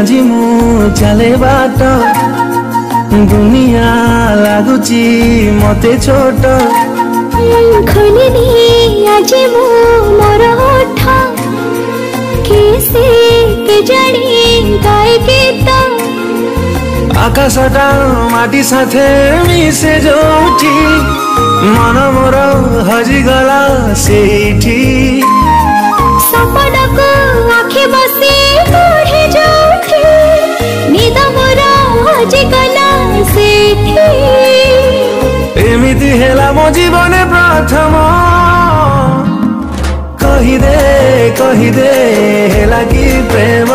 आज मु चले बाट दुनिया लगुची मते छोट खोलिनी आज मु मोर ओठ कैसे के जानी गाय गीत आकाशटा माटी साथे मिसे जोठी मन मोर हजिगला सेठी सपना को आँखें बसे बढ़े जोठी निद मोर हजिगला सेठी एमिति हेला मो जीवन प्रथम कही दे हेला कि प्रेम